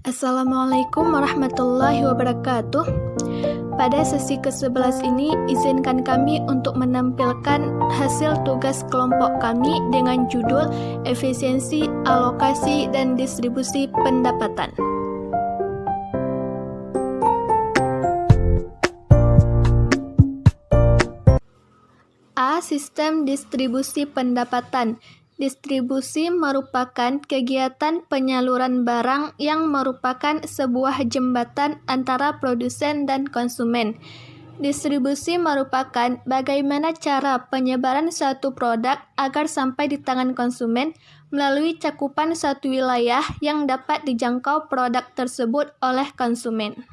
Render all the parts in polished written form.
Assalamualaikum warahmatullahi wabarakatuh. Pada sesi ke-11 ini, izinkan kami untuk menampilkan hasil tugas kelompok kami dengan judul Efisiensi, Alokasi, dan Distribusi Pendapatan. A. Sistem distribusi pendapatan. Distribusi merupakan kegiatan penyaluran barang yang merupakan sebuah jembatan antara produsen dan konsumen. Distribusi merupakan bagaimana cara penyebaran suatu produk agar sampai di tangan konsumen melalui cakupan suatu wilayah yang dapat dijangkau produk tersebut oleh konsumen.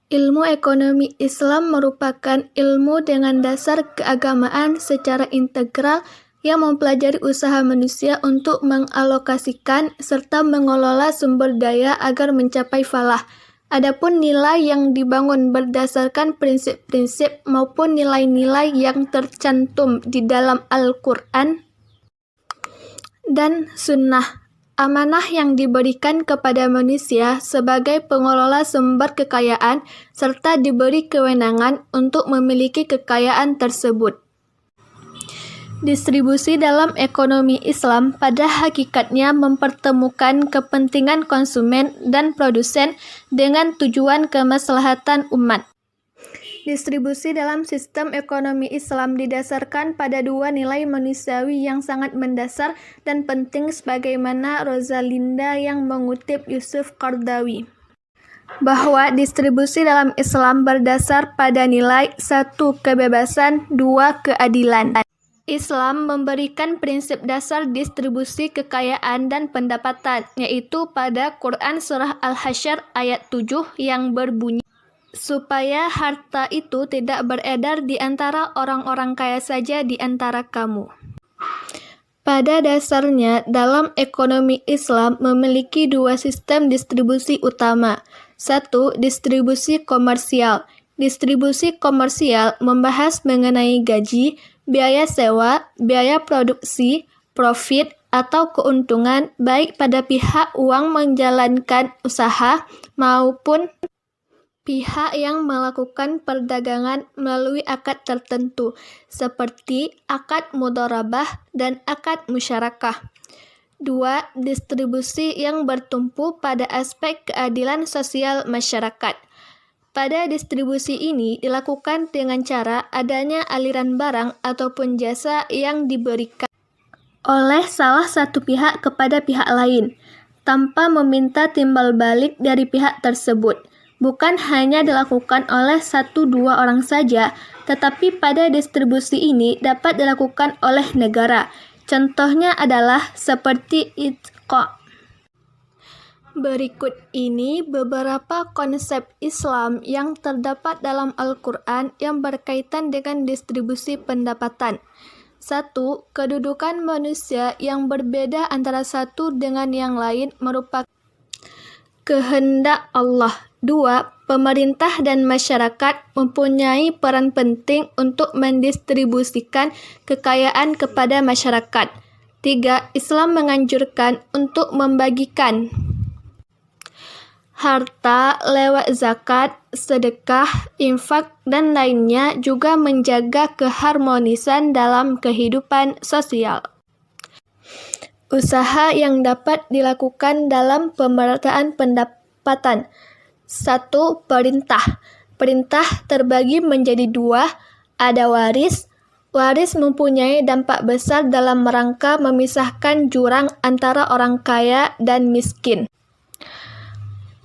Ilmu ekonomi Islam merupakan ilmu dengan dasar keagamaan secara integral yang mempelajari usaha manusia untuk mengalokasikan serta mengelola sumber daya agar mencapai falah. Adapun nilai yang dibangun berdasarkan prinsip-prinsip maupun nilai-nilai yang tercantum di dalam Al-Quran dan Sunnah. Amanah yang diberikan kepada manusia sebagai pengelola sumber kekayaan serta diberi kewenangan untuk memiliki kekayaan tersebut. Distribusi dalam ekonomi Islam pada hakikatnya mempertemukan kepentingan konsumen dan produsen dengan tujuan kemaslahatan umat. Distribusi dalam sistem ekonomi Islam didasarkan pada dua nilai manusiawi yang sangat mendasar dan penting sebagaimana Rosalinda yang mengutip Yusuf Qardawi, bahwa distribusi dalam Islam berdasar pada nilai 1. Kebebasan, 2. Keadilan. Islam memberikan prinsip dasar distribusi kekayaan dan pendapatan, yaitu pada Quran Surah Al-Hasyr ayat 7 yang berbunyi, supaya harta itu tidak beredar di antara orang-orang kaya saja di antara kamu. Pada dasarnya, dalam ekonomi Islam memiliki dua sistem distribusi utama. 1. Distribusi komersial. Distribusi komersial membahas mengenai gaji, biaya sewa, biaya produksi, profit, atau keuntungan baik pada pihak uang menjalankan usaha maupun pihak yang melakukan perdagangan melalui akad tertentu seperti akad mudharabah dan akad musyarakah. 2. Distribusi yang bertumpu pada aspek keadilan sosial masyarakat. Pada distribusi ini dilakukan dengan cara adanya aliran barang ataupun jasa yang diberikan oleh salah satu pihak kepada pihak lain, tanpa meminta timbal balik dari pihak tersebut. Bukan hanya dilakukan oleh 1-2 orang saja, tetapi pada distribusi ini dapat dilakukan oleh negara. Contohnya adalah seperti itqa. Berikut ini beberapa konsep Islam yang terdapat dalam Al-Quran yang berkaitan dengan distribusi pendapatan. 1. Kedudukan manusia yang berbeda antara satu dengan yang lain merupakan kehendak Allah. 2. Pemerintah dan masyarakat mempunyai peran penting untuk mendistribusikan kekayaan kepada masyarakat. 3. Islam menganjurkan untuk membagikan harta lewat zakat, sedekah, infak, dan lainnya, juga menjaga keharmonisan dalam kehidupan sosial. Usaha yang dapat dilakukan dalam pemerataan pendapatan. 1. Perintah. Perintah terbagi menjadi 2. Ada waris. Waris mempunyai dampak besar dalam rangka memisahkan jurang antara orang kaya dan miskin.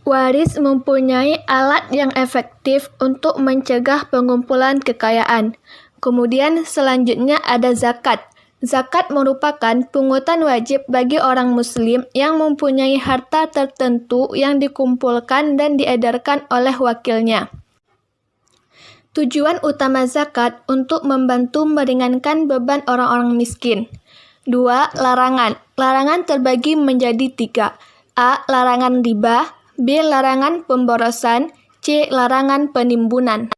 Waris mempunyai alat yang efektif untuk mencegah pengumpulan kekayaan. Kemudian selanjutnya ada zakat. Zakat merupakan pungutan wajib bagi orang muslim yang mempunyai harta tertentu yang dikumpulkan dan diedarkan oleh wakilnya. Tujuan utama zakat untuk membantu meringankan beban orang-orang miskin. 2. Larangan. Larangan terbagi menjadi 3. A. Larangan riba. B. Larangan pemborosan. C. Larangan penimbunan.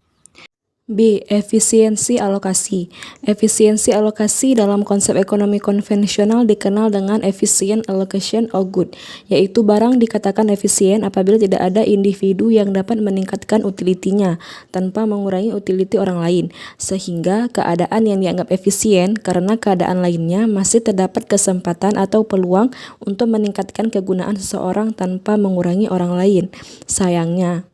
B. Efisiensi alokasi. Efisiensi alokasi dalam konsep ekonomi konvensional dikenal dengan efficient allocation of good, yaitu barang dikatakan efisien apabila tidak ada individu yang dapat meningkatkan utilitinya tanpa mengurangi utiliti orang lain, sehingga keadaan yang dianggap efisien karena keadaan lainnya masih terdapat kesempatan atau peluang untuk meningkatkan kegunaan seseorang tanpa mengurangi orang lain. Sayangnya,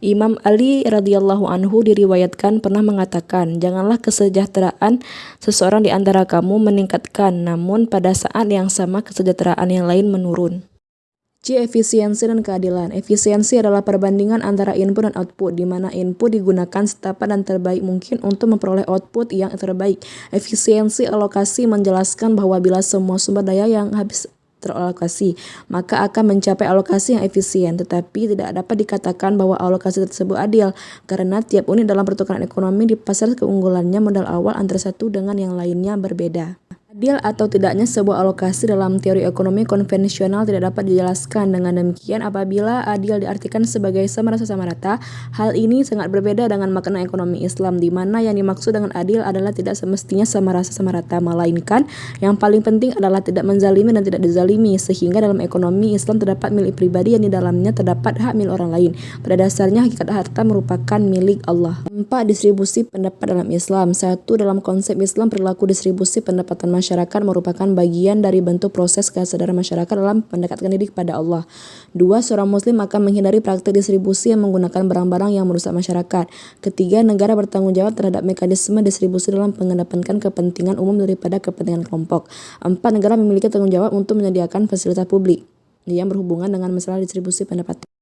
Imam Ali radhiyallahu anhu diriwayatkan pernah mengatakan, janganlah kesejahteraan seseorang di antara kamu meningkatkan, namun pada saat yang sama kesejahteraan yang lain menurun. C. Efisiensi dan keadilan. Efisiensi adalah perbandingan antara input dan output, di mana input digunakan setapat dan terbaik mungkin untuk memperoleh output yang terbaik. Efisiensi alokasi menjelaskan bahwa bila semua sumber daya yang habis teralokasi, maka akan mencapai alokasi yang efisien, tetapi tidak dapat dikatakan bahwa alokasi tersebut adil, karena tiap unit dalam pertukaran ekonomi di pasar keunggulannya modal awal antara satu dengan yang lainnya berbeda. Adil atau tidaknya sebuah alokasi dalam teori ekonomi konvensional tidak dapat dijelaskan. Dengan demikian, apabila adil diartikan sebagai sama rasa sama rata, hal ini sangat berbeda dengan makna ekonomi Islam, di mana yang dimaksud dengan adil adalah tidak semestinya sama rasa sama rata, melainkan yang paling penting adalah tidak menzalimi dan tidak dizalimi, sehingga dalam ekonomi Islam terdapat milik pribadi yang di dalamnya terdapat hak milik orang lain. Pada dasarnya, hakikat harta merupakan milik Allah. 4. Distribusi pendapat dalam Islam. 1. Dalam konsep Islam, perilaku distribusi pendapatan masyarakat merupakan bagian dari bentuk proses kesadaran masyarakat dalam mendekatkan diri kepada Allah. 2. Seorang muslim akan menghindari praktik distribusi yang menggunakan barang-barang yang merusak masyarakat. 3. Negara bertanggung jawab terhadap mekanisme distribusi dalam mengedepankan kepentingan umum daripada kepentingan kelompok. 4. Negara memiliki tanggung jawab untuk menyediakan fasilitas publik yang berhubungan dengan masalah distribusi pendapat.